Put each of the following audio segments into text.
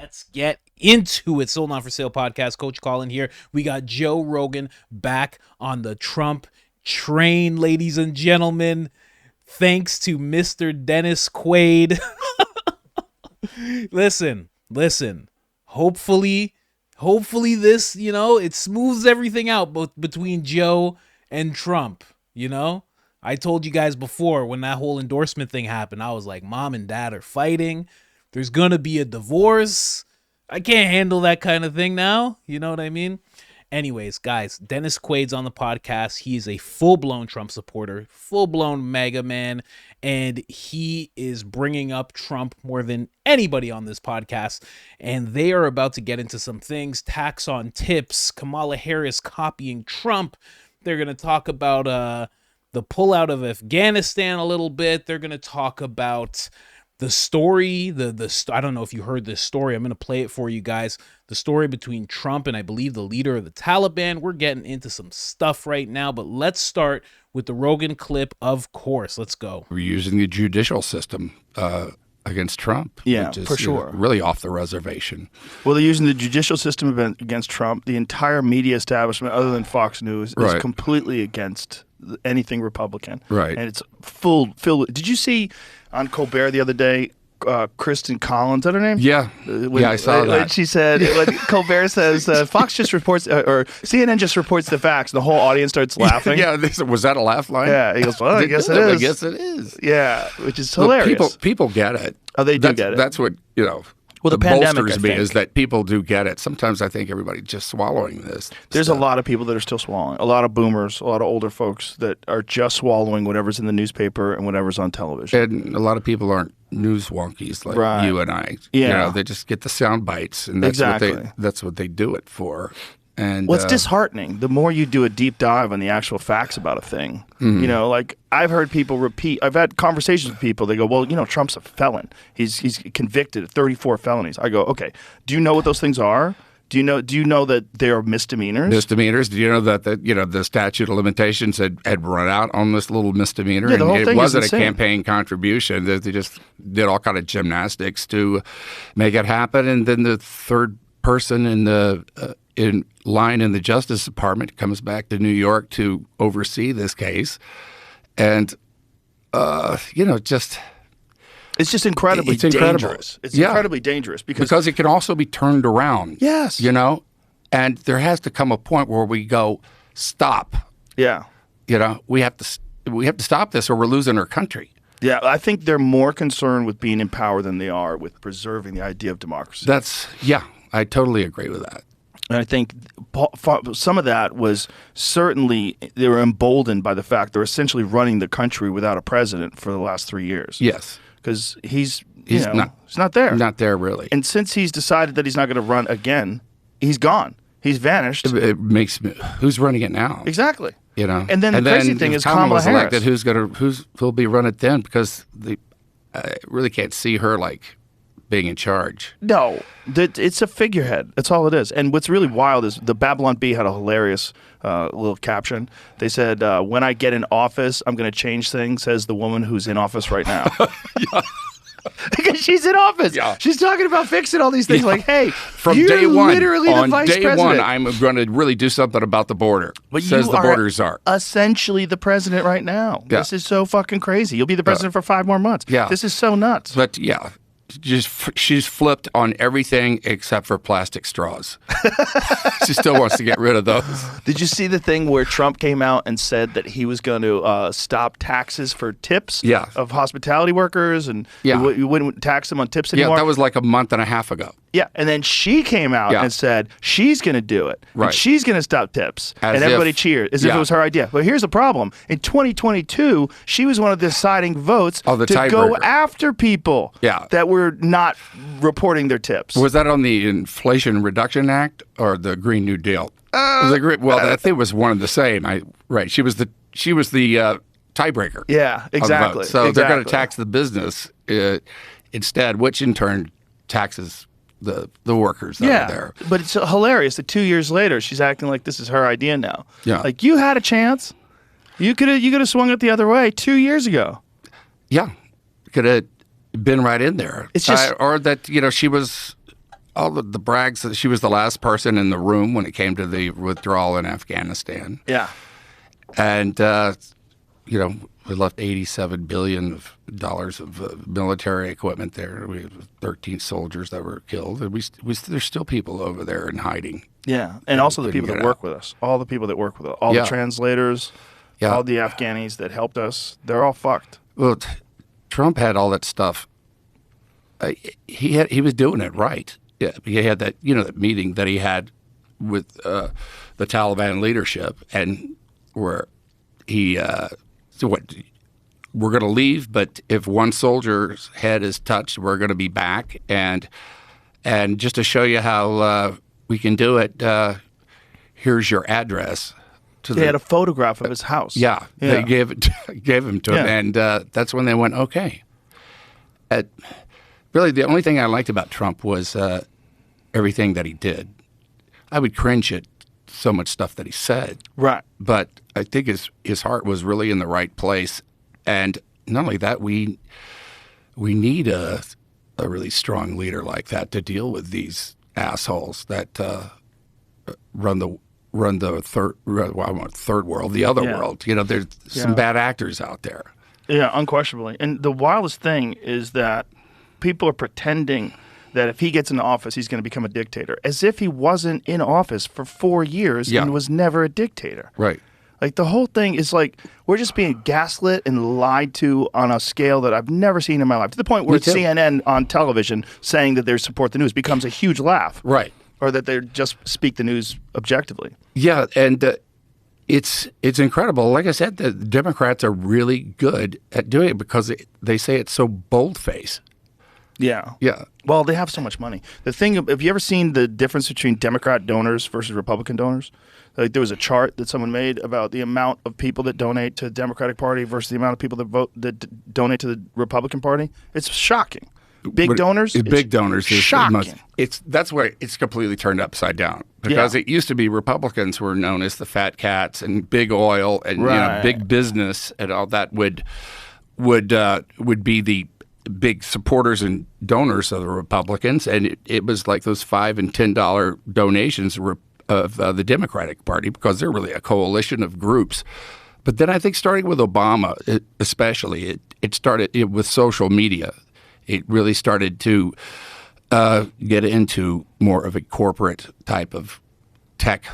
Let's get into it. Sold Not For Sale podcast. Coach Colin here. We got Joe Rogan back on the Trump train, ladies and gentlemen. Thanks to Mr. Dennis Quaid. Listen. Hopefully this, it smooths everything out between Joe and Trump, I told you guys before when that whole endorsement thing happened, I was like, Mom and Dad are fighting. There's going to be a divorce. I can't handle that kind of thing now. You know what I mean? Anyways, guys, Dennis Quaid's on the podcast. He's a full-blown Trump supporter, full-blown MAGA man, and he is bringing up Trump more than anybody on this podcast. And they are about to get into some things, tax on tips, Kamala Harris copying Trump. They're going to talk about the pullout of Afghanistan a little bit. They're going to talk about the story, I don't know if you heard this story. I'm going to play it for you guys. The story between Trump and I believe the leader of the Taliban. We're getting into some stuff right now, but let's start with the Rogan clip, of course. Let's go. We're using the judicial system against Trump. Yeah, which is, for sure. Really off the reservation. Well, they're using the judicial system against Trump. The entire media establishment, other than Fox News, is completely against anything Republican. Right. And it's filled with. Did you see on Colbert the other day, Kristen Collins, is that her name? Yeah. I saw that. When she said, when Colbert says, Fox just reports, or CNN just reports the facts, the whole audience starts laughing. Yeah, was that a laugh line? Yeah, he goes, well, I guess it is. I guess it is. Yeah, which is hilarious. Look, people get it. Oh, they do get it. That's what, well, the pandemic, bolsters me is that people do get it. Sometimes I think everybody's just swallowing this. There's a lot of people that are still swallowing. A lot of boomers, a lot of older folks that are just swallowing whatever's in the newspaper and whatever's on television. And a lot of people aren't news wonkies like you and I. Yeah. They just get the sound bites, and that's what they do it for. And well, it's disheartening. The more you do a deep dive on the actual facts about a thing, like I've heard people repeat. I've had conversations with people. They go, "Well, Trump's a felon. He's convicted of 34 felonies." I go, "Okay. Do you know what those things are? Do you know that they are misdemeanors? Misdemeanors. Do you know that the statute of limitations had run out on this little misdemeanor? Yeah, the whole thing it wasn't is a insane. campaign contribution. They just did all kind of gymnastics to make it happen. And then the third person in line in the Justice Department comes back to New York to oversee this case, and it's just incredibly dangerous. It's incredibly dangerous because it can also be turned around. Yes, and there has to come a point where we go, stop. Yeah, we have to stop this, or we're losing our country. Yeah, I think they're more concerned with being in power than they are with preserving the idea of democracy. I totally agree with that. And I think some of that was certainly they were emboldened by the fact they're essentially running the country without a president for the last 3 years. Yes. Because he's not there. Not there, really. And since he's decided that he's not going to run again, he's gone. He's vanished. It makes me, who's running it now? Exactly. And then the crazy thing is Kamala Harris. Elected, who'll be running it then? Because I really can't see her being in charge. No, it's a figurehead. That's all it is. And what's really wild is the Babylon Bee had a hilarious little caption. They said, when I get in office, I'm going to change things, says the woman who's in office right now. Because she's in office. Yeah. She's talking about fixing all these things like, hey, from you're day one, literally the vice president. On day one, I'm going to really do something about the border. But says the borders are. Essentially the president right now. Yeah. This is so fucking crazy. You'll be the president for 5 more months. Yeah. This is so nuts. But yeah. She's flipped on everything except for plastic straws. She still wants to get rid of those. Did you see the thing where Trump came out and said that he was going to stop taxes for tips of hospitality workers and you wouldn't tax them on tips anymore? Yeah, that was like a month and a half ago. Yeah, and then she came out and said she's going to do it. Right. And she's going to stop tips. And everybody cheered as if it was her idea. But here's the problem. In 2022, she was one of the deciding votes to go after people that were not reporting their tips. Was that on the Inflation Reduction Act or the Green New Deal? I think it was one and the same. She was the tiebreaker. Yeah, exactly. So they're going to tax the business instead, which in turn taxes the workers that are there. But it's hilarious that 2 years later she's acting like this is her idea now. Yeah. Like you had a chance. You could have swung it the other way 2 years ago. Yeah. Could have been right in there. It's just or that she was all the brags that she was the last person in the room when it came to the withdrawal in Afghanistan. Yeah. And, we left $87 billion of military equipment there. We have 13 soldiers that were killed. And there's still people over there in hiding. Yeah. And also the people that work with us. All the people that work with us. All the translators, all the Afghanis that helped us. They're all fucked. Well, Trump had all that stuff. He was doing it right. Yeah, he had that that meeting that he had with the Taliban leadership, and where he we're going to leave, but if one soldier's head is touched, we're going to be back, and just to show you how we can do it, here's your address. They had a photograph of his house. Yeah. They gave him to him, and that's when they went, okay. Really, the only thing I liked about Trump was everything that he did. I would cringe at so much stuff that he said. Right. But I think his heart was really in the right place. And not only that, we need a really strong leader like that to deal with these assholes that run the third world, the other world. There's some bad actors out there. Yeah, unquestionably. And the wildest thing is that people are pretending that if he gets into office, he's going to become a dictator, as if he wasn't in office for 4 years and was never a dictator. Right. Like, the whole thing is like, we're just being gaslit and lied to on a scale that I've never seen in my life, to the point where CNN on television saying that they support the news becomes a huge laugh. Right. Or that they just speak the news objectively. Yeah, and it's incredible. Like I said, the Democrats are really good at doing it because they say it's so bold-faced. Yeah. Yeah. Well, they have so much money. The thing, have you ever seen the difference between Democrat donors versus Republican donors? Like, there was a chart that someone made about the amount of people that donate to the Democratic Party versus the amount of people that donate to the Republican Party. It's shocking. Big donors. Big donors. Shocking. That's where it's completely turned upside down, because it used to be Republicans were known as the fat cats, and big oil and big business and all that would be the big supporters and donors of the Republicans, and it was like those $5 and $10 donations of the Democratic Party, because they're really a coalition of groups. But then I think starting with Obama, especially, it started with social media. It really started to get into more of a corporate type of tech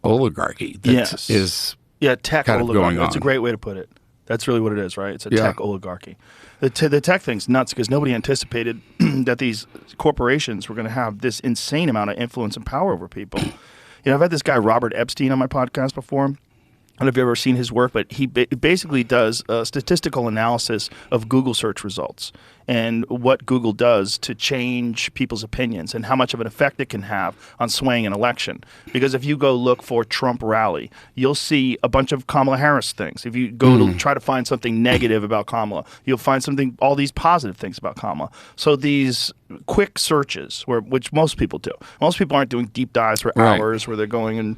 oligarchy that is tech kind oligarchy. Of going on. That's a great way to put it. That's really what it is, right? It's a tech oligarchy. The tech thing's nuts because nobody anticipated that these corporations were going to have this insane amount of influence and power over people. I've had this guy, Robert Epstein, on my podcast before. I don't know if you've ever seen his work, but he basically does a statistical analysis of Google search results and what Google does to change people's opinions and how much of an effect it can have on swaying an election. Because if you go look for Trump rally, you'll see a bunch of Kamala Harris things. If you go to try to find something negative about Kamala, you'll find all these positive things about Kamala. So these quick searches, which most people do. Most people aren't doing deep dives for hours where they're going and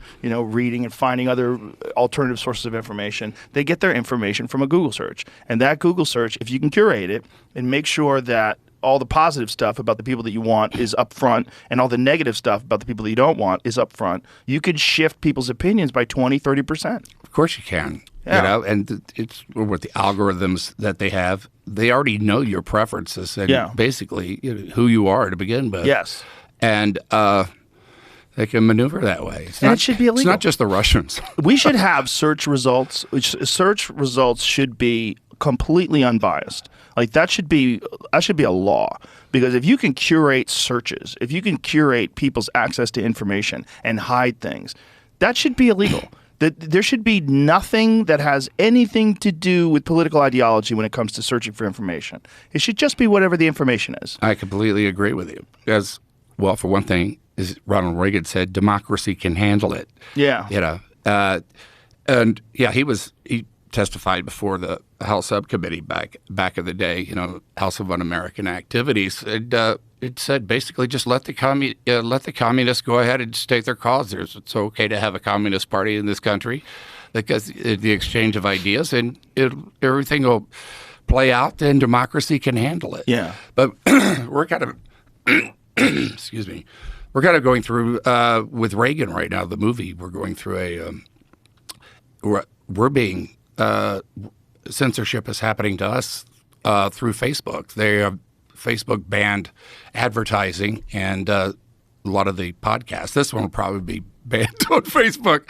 reading and finding other alternative sources of information. They get their information from a Google search. And that Google search, if you can curate it and make sure that all the positive stuff about the people that you want is up front and all the negative stuff about the people that you don't want is up front, you could shift people's opinions by 20-30%. Of course you can. And it's with the algorithms that they have. They already know your preferences and basically who you are to begin with. Yes. And they can maneuver that way. It should be illegal. It's not just the Russians. We should have search results. Search results should be completely unbiased. Like, that should be a law. Because if you can curate searches, if you can curate people's access to information and hide things, that should be illegal. There should be nothing that has anything to do with political ideology when it comes to searching for information. It should just be whatever the information is. I completely agree with you. As well, for one thing, as Ronald Reagan said, democracy can handle it. Yeah. He testified before the House subcommittee back in the day, House of Un-American Activities. It said basically just let the communists go ahead and state their cause. It's okay to have a communist party in this country because the exchange of ideas and everything will play out and democracy can handle it. Yeah. But we're kind of excuse me, we're kind of going through with Reagan right now, the movie. We're going through we're being censorship is happening to us through Facebook. Facebook banned advertising and a lot of the podcasts. This one will probably be banned on Facebook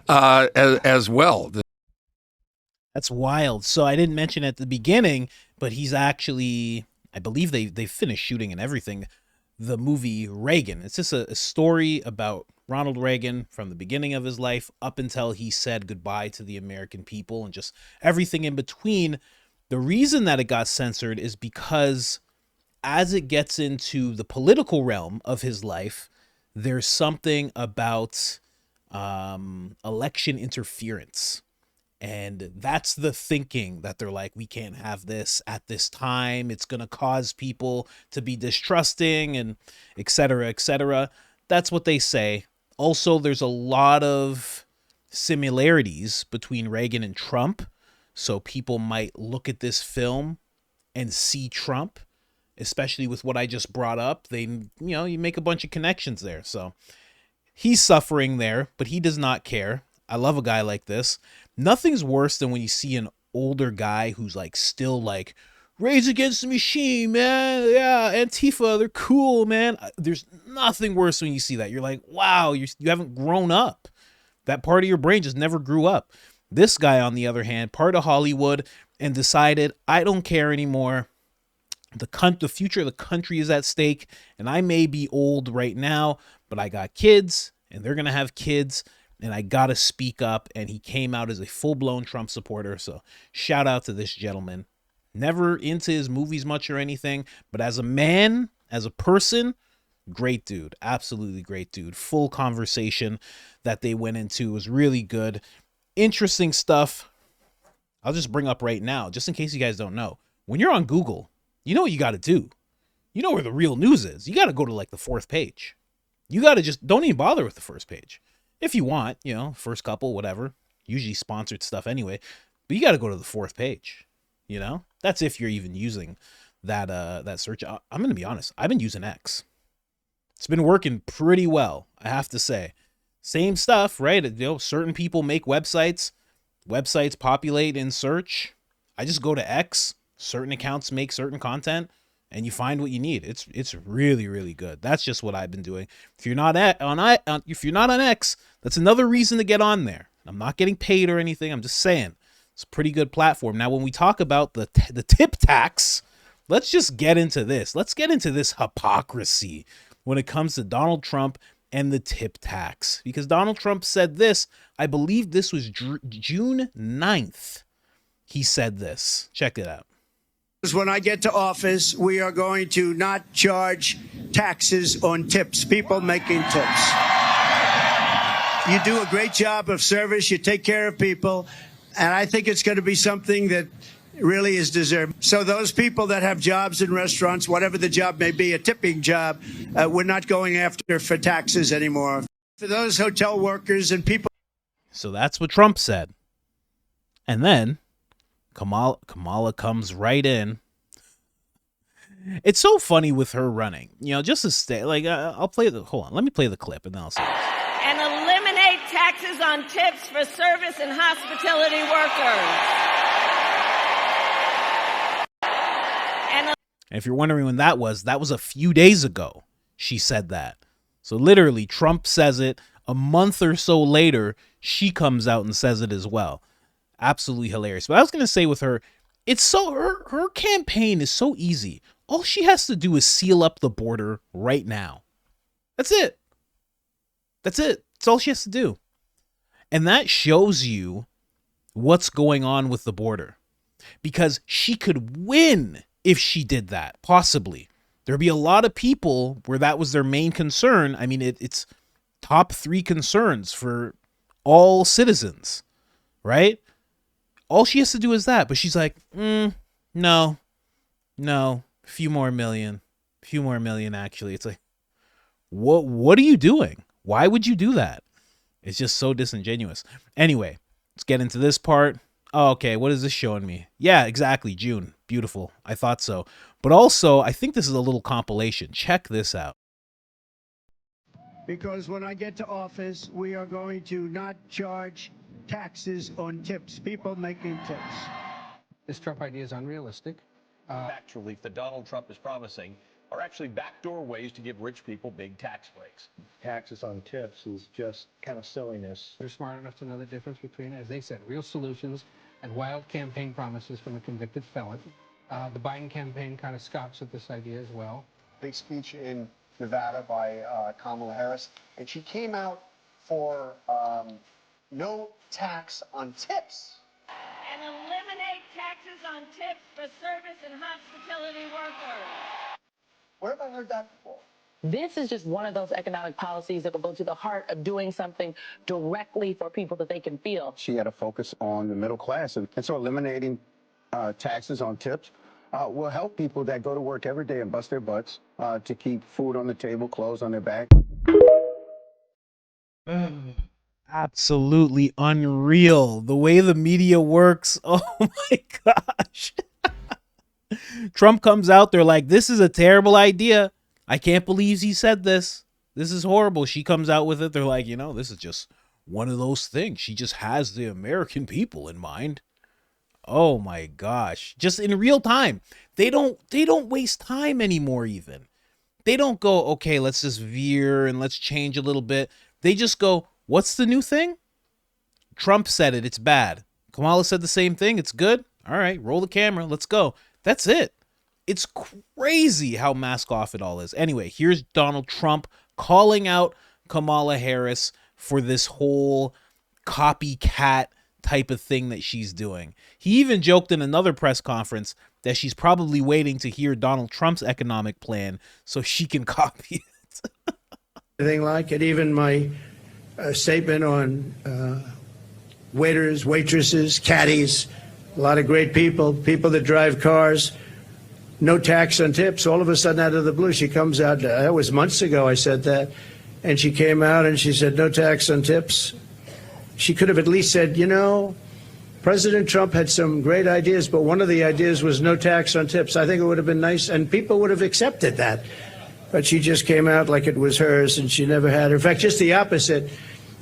as well. That's wild. So I didn't mention at the beginning, but he's actually, I believe they finished shooting and everything, the movie Reagan. It's just a story about Ronald Reagan from the beginning of his life up until he said goodbye to the American people and just everything in between. The reason that it got censored is because as it gets into the political realm of his life, there's something about election interference. And that's the thinking that they're like, we can't have this at this time. It's going to cause people to be distrusting and et cetera, et cetera. That's what they say. Also, there's a lot of similarities between Reagan and Trump. So people might look at this film and see Trump, especially with what I just brought up. You make a bunch of connections there. So he's suffering there, but he does not care. I love a guy like this. Nothing's worse than when you see an older guy who's like still like Rage Against the Machine, man. Yeah, Antifa, they're cool, man. There's nothing worse when you see that. You're like, wow, you haven't grown up. That part of your brain just never grew up. This guy, on the other hand, part of Hollywood and decided, I don't care anymore. The future of the country is at stake, and I may be old right now, but I got kids, and they're going to have kids, and I got to speak up. And he came out as a full-blown Trump supporter. So shout out to this gentleman. Never into his movies much or anything, but as a man, as a person, great dude. Absolutely great dude. Full conversation that they went into was really good. Interesting stuff. I'll just bring up right now, just in case you guys don't know. When you're on Google, you know what you got to do. You know where the real news is. You got to go to like the 4th page. You got to just don't even bother with the first page. If you want, first couple, whatever, usually sponsored stuff anyway, but you got to go to the 4th page, that's if you're even using that search. I'm going to be honest. I've been using X. It's been working pretty well, I have to say. Same stuff, right? Certain people make websites populate in search. I just go to X. Certain accounts make certain content, and you find what you need. It's really, really good. That's just what I've been doing. If you're not on X, that's another reason to get on there. I'm not getting paid or anything. I'm just saying it's a pretty good platform. Now, when we talk about the tip tax, let's just get into this. Let's get into this hypocrisy when it comes to Donald Trump and the tip tax, because Donald Trump said this. I believe this was June 9th. He said this. Check it out. When I get to office, we are going to not charge taxes on tips, people making tips. You do a great job of service. You take care of people. And I think it's going to be something that really is deserved. So those people that have jobs in restaurants, whatever the job may be, a tipping job, we're not going after for taxes anymore. For those hotel workers and people. So that's what Trump said. And then Kamala comes right in. It's so funny with her running, just to stay like, hold on, let me play the clip and then I'll say this. And eliminate taxes on tips for service and hospitality workers. And if you're wondering when that was a few days ago. She said that. So literally Trump says it a month or so later. She comes out and says it as well. Absolutely hilarious. But I was going to say with her, it's so her campaign is so easy. All she has to do is seal up the border right now. That's it. That's all she has to do. And that shows you what's going on with the border, because she could win if she did that. Possibly. There'd be a lot of people where that was their main concern. I mean, it's top 3 concerns for all citizens, right? All she has to do is that. But she's like, no, a few more million, actually. It's like, what are you doing? Why would you do that? It's just so disingenuous. Anyway, let's get into this part. Oh, okay, what is this showing me? Yeah, exactly, June. Beautiful. I thought so. But also, I think this is a little compilation. Check this out. because when I get to office, we are going to not charge taxes on tips, people making tips. This Trump idea is unrealistic. Tax relief that Donald Trump is promising are actually backdoor ways to give rich people big tax breaks. Taxes on tips is just kind of silliness. They're smart enough to know the difference between, as they said, real solutions and wild campaign promises from a convicted felon. The Biden campaign kind of scoffs at this idea as well. Big speech in Nevada by Kamala Harris, and she came out for no tax on tips. And eliminate taxes on tips for service and hospitality workers. Where have I heard that before? This is just one of those economic policies that will go to the heart of doing something directly for people that they can feel. She had a focus on the middle class, and so eliminating taxes on tips will help people that go to work every day and bust their butts to keep food on the table, clothes on their back. Absolutely unreal. The way the media works. Oh my gosh. Trump comes out there like, this is a terrible idea. I can't believe he said this. This is horrible. She comes out with it. They're like, this is just one of those things. She just has the American people in mind. Oh my gosh. Just in real time. They don't waste time anymore even. They don't go, okay, let's just veer and let's change a little bit. They just go, what's the new thing? Trump said it. It's bad. Kamala said the same thing. It's good. All right, roll the camera. Let's go. That's it. It's crazy how mask off it all is. Anyway, here's Donald Trump calling out Kamala Harris for this whole copycat type of thing that she's doing. He even joked in another press conference that she's probably waiting to hear Donald Trump's economic plan so she can copy it. Anything like it. Even my statement on waiters, waitresses, caddies, a lot of great people that drive cars, no tax on tips. All of a sudden, out of the blue, she comes out. That was months ago I said that. And she came out and she said, no tax on tips. She could have at least said, President Trump had some great ideas, but one of the ideas was no tax on tips. I think it would have been nice, and people would have accepted that. But she just came out like it was hers, and she never had. In fact, just the opposite.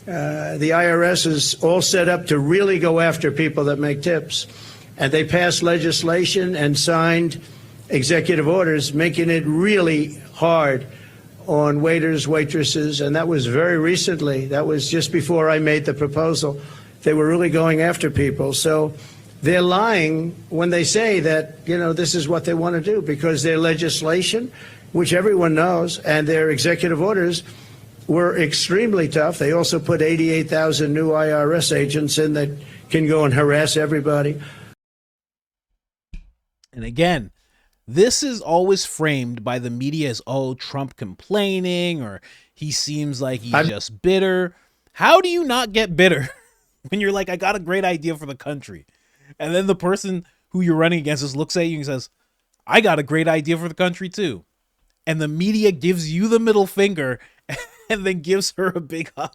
The IRS is all set up to really go after people that make tips. And they passed legislation and signed executive orders making it really hard on waiters, waitresses, and that was very recently. That was just before I made the proposal. They were really going after people. So they're lying when they say that, this is what they want to do, because their legislation, which everyone knows, and their executive orders were extremely tough. They also put 88,000 new IRS agents in that can go and harass everybody. And again, this is always framed by the media as, oh, Trump complaining, or he seems like he's just bitter. How do you not get bitter when you're like, I got a great idea for the country? And then the person who you're running against just looks at you and says, I got a great idea for the country too. And the media gives you the middle finger and then gives her a big hug.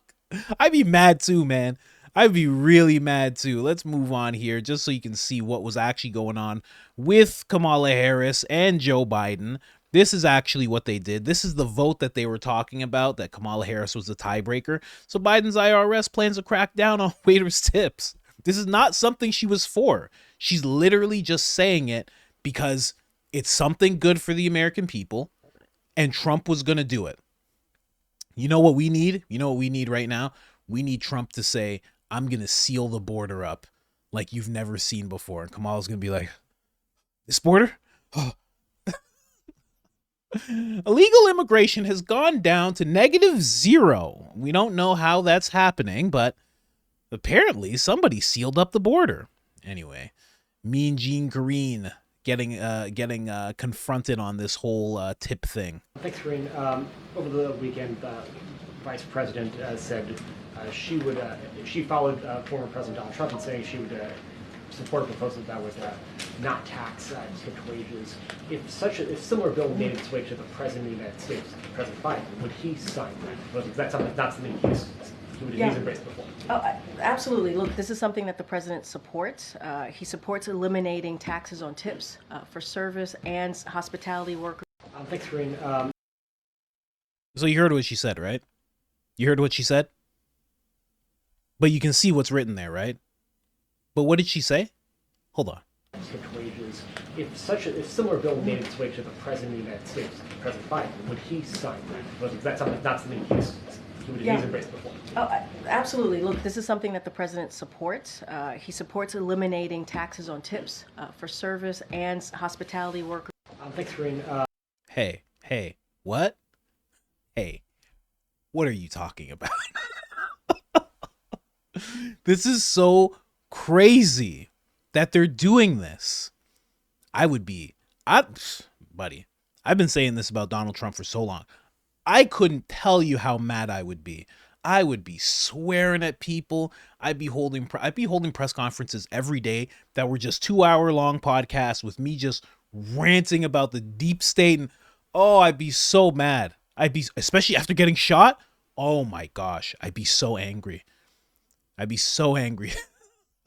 I'd be mad too, man. I'd be really mad too. Let's move on here just so you can see what was actually going on with Kamala Harris and Joe Biden. This is actually what they did. This is the vote that they were talking about, that Kamala Harris was the tiebreaker. So Biden's IRS plans to crack down on waiters' tips. This is not something she was for. She's literally just saying it because it's something good for the American people, and Trump was going to do it. You know what we need? You know what we need right now? We need Trump to say, I'm going to seal the border up like you've never seen before. And Kamala's going to be like, this border? Oh. Illegal immigration has gone down to -0. We don't know how that's happening, but apparently somebody sealed up the border. Anyway, Mean Gene Green getting confronted on this whole tip thing. Thanks, Green. Over the weekend, Vice President said she followed former President Donald Trump in saying she would support a proposal that would not tax tipped wages. If similar bill made its way to the President of the United States, President Biden, would he sign that? Is that something he's embraced before? Oh, absolutely. Look, this is something that the president supports. He supports eliminating taxes on tips for service and hospitality workers. Thanks, Green. So you heard what she said, right? You heard what she said? But you can see what's written there, right? But what did she say? Hold on. Wages. If similar bill made its way to the President of the United States, President Biden, would he sign that? Was that something that's something he's embraced before? Oh, absolutely. Look, this is something that the president supports. He supports eliminating taxes on tips for service and hospitality workers. Thanks, Green. Hey, what? Hey, what are you talking about? This is so crazy that they're doing this. Buddy, I've been saying this about Donald Trump for so long. I couldn't tell you how mad I would be. I would be swearing at people. I'd be holding press conferences every day that were just 2-hour long podcasts with me just ranting about the deep state. And I'd be so mad. Especially after getting shot. Oh my gosh, I'd be so angry.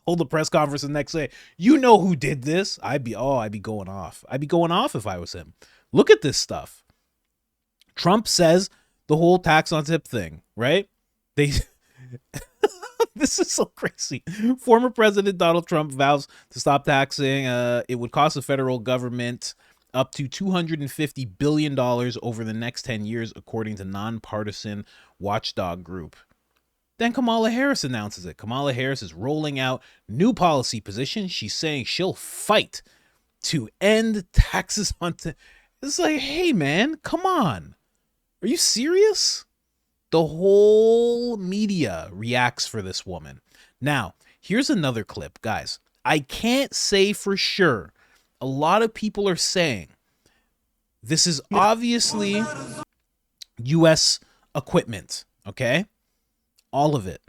Hold the press conference the next day. You know who did this? I'd be going off. I'd be going off if I was him. Look at this stuff. Trump says the whole tax on tip thing, right? This is so crazy. Former President Donald Trump vows to stop taxing. It would cost the federal government up to $250 billion over the next 10 years, according to nonpartisan watchdog group. Then Kamala Harris announces it. Kamala Harris is rolling out new policy positions. She's saying she'll fight to end taxes on It's like, hey, man, come on. Are you serious? The whole media reacts for this woman. Now, here's another clip, guys. I can't say for sure. A lot of people are saying this is obviously U.S. equipment, okay? All of it.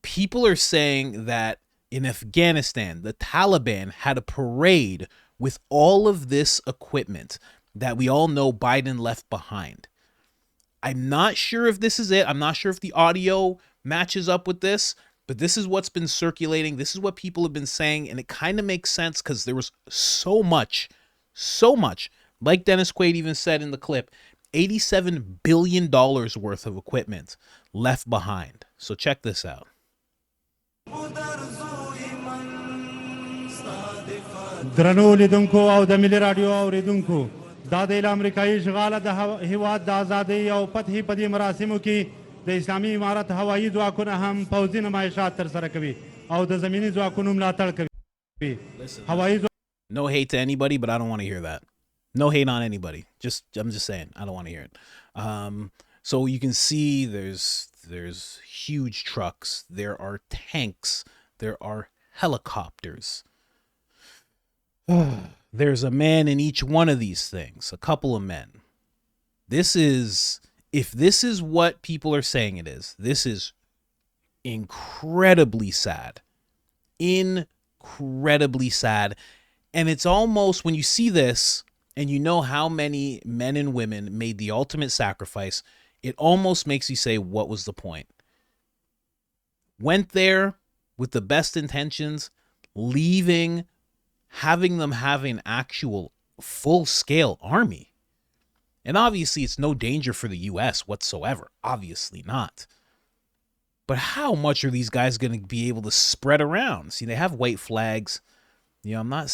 People are saying that in Afghanistan, the Taliban had a parade with all of this equipment that we all know Biden left behind. I'm not sure if this is it. I'm not sure if the audio matches up with this, but this is what's been circulating. This is what people have been saying, and it kind of makes sense because there was so much, like Dennis Quaid even said in the clip, $87 billion worth of equipment left behind. So check this out. درنو لیدونکو او د ملي رادیو اوریدونکو دا د امریکایي اشغال د هیواد د ازادۍ او فتحې په دې مراسمو کې د اسلامي امارت هوایي ځواکونه هم پوځي نمایشات ترسره کوي او د زمینی ځواکونو ملاتړ کوي. هوایي No hate to anybody, but I don't want to hear that. No hate on anybody. I'm just saying, I don't want to hear it. So you can see there's huge trucks, there are tanks, there are helicopters. There's a man in each one of these things, a couple of men. If this is what people are saying it is, this is incredibly sad. Incredibly sad. And it's almost, when you see this and you know how many men and women made the ultimate sacrifice, it almost makes you say, what was the point? Went there with the best intentions, leaving, having them have an actual full-scale army. And obviously it's no danger for the U.S. whatsoever. Obviously not. But how much are these guys going to be able to spread around? See, they have white flags. You know, I'm not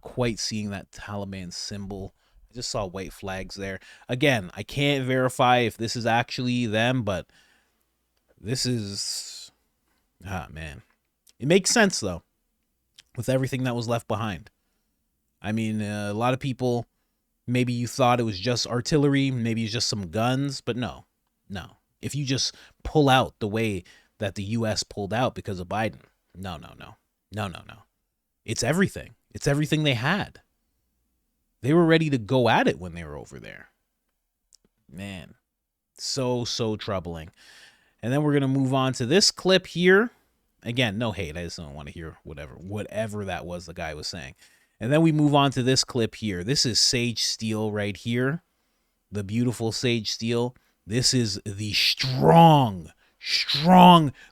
quite seeing that Taliban symbol. I just saw white flags there. Again, I can't verify if this is actually them, but this is... man. It makes sense, though, with everything that was left behind. I mean, a lot of people, maybe you thought it was just artillery, maybe it's just some guns, but no. If you just pull out the way that the U.S. pulled out because of Biden, no. It's everything. It's everything they had. They were ready to go at it when they were over there. Man, so troubling. And then we're going to move on to this clip here. Again, no hate. I just don't want to hear whatever that was the guy was saying. And then we move on to this clip here. This is Sage Steele right here. The beautiful Sage Steele. This is the strong,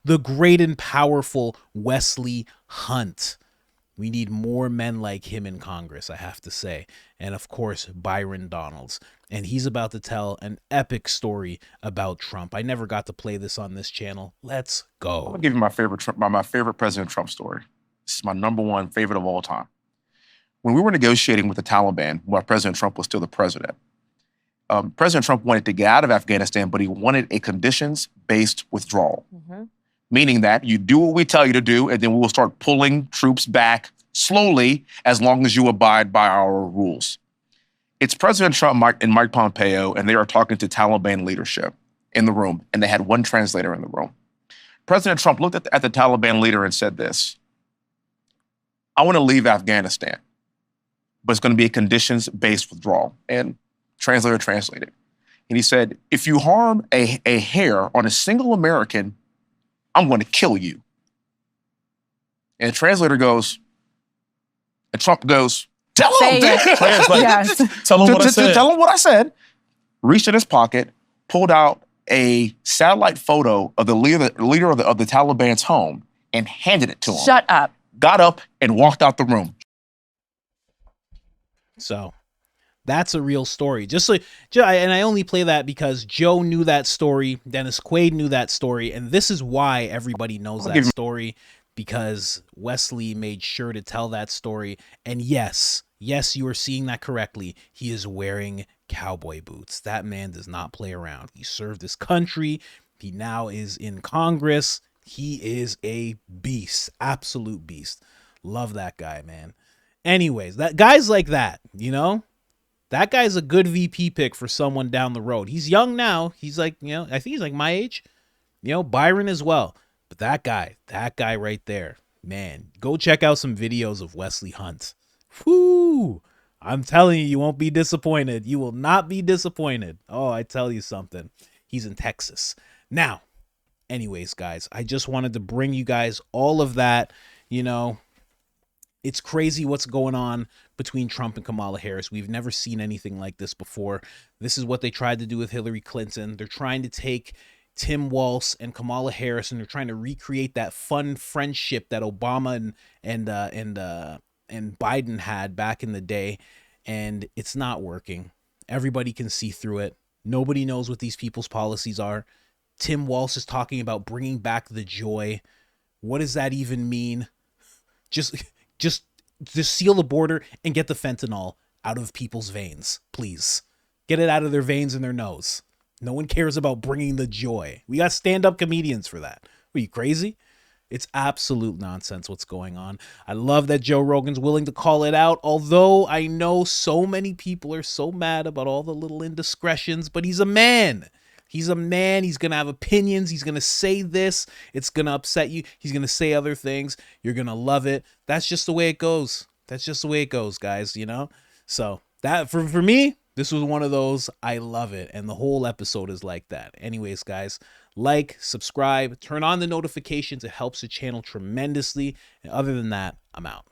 the great and powerful Wesley Hunt. We need more men like him in Congress, I have to say. And of course, Byron Donalds. And he's about to tell an epic story about Trump. I never got to play this on this channel. Let's go. I'm gonna give you my favorite President Trump story. This is my number one favorite of all time. When we were negotiating with the Taliban, while President Trump was still the president, President Trump wanted to get out of Afghanistan, but he wanted a conditions-based withdrawal. Meaning that you do what we tell you to do, and then we will start pulling troops back slowly as long as you abide by our rules. It's President Trump and Mike Pompeo, and they are talking to Taliban leadership in the room, and they had one translator in the room. President Trump looked at the Taliban leader and said this: I want to leave Afghanistan, but it's going to be a conditions-based withdrawal. And translator translated. And he said, if you harm a hair on a single American, I'm going to kill you. And the translator goes, and Trump goes, tell him. Yes. Tell him what I said. Tell him what I said. Reached in his pocket, pulled out a satellite photo of the leader of the Taliban's home and handed it to him. Shut up. Got up and walked out the room. So that's a real story. And I only play that because Joe knew that story. Dennis Quaid knew that story. And this is why everybody knows that story, because Wesley made sure to tell that story. And yes, you are seeing that correctly. He is wearing cowboy boots. That man does not play around. He served his country. He now is in Congress. He is a beast, absolute beast. Love that guy, man. Anyways, that guys like that, that guy's a good VP pick for someone down the road. He's young now. He's like, I think he's like my age, Byron as well. But that guy right there, man, go check out some videos of Wesley Hunt. Whoo! I'm telling you, you won't be disappointed. You will not be disappointed. Oh, I tell you something. He's in Texas. Now, anyways, guys, I just wanted to bring you guys all of that, It's crazy what's going on between Trump and Kamala Harris. We've never seen anything like this before. This is what they tried to do with Hillary Clinton. They're trying to take Tim Walz and Kamala Harris, and they're trying to recreate that fun friendship that Obama and Biden had back in the day, and it's not working. Everybody can see through it. Nobody knows what these people's policies are. Tim Walz is talking about bringing back the joy. What does that even mean? Just seal the border and get the fentanyl out of people's veins, please. Get it out of their veins and their nose. No one cares about bringing the joy. We got stand-up comedians for that. Are you crazy? It's absolute nonsense what's going on. I love that Joe Rogan's willing to call it out, although I know so many people are so mad about all the little indiscretions, but he's a man. He's a man. He's going to have opinions. He's going to say this. It's going to upset you. He's going to say other things. You're going to love it. That's just the way it goes. That's just the way it goes, guys, So that for me, this was one of those. I love it. And the whole episode is like that. Anyways, guys, like, subscribe, turn on the notifications. It helps the channel tremendously. And other than that, I'm out.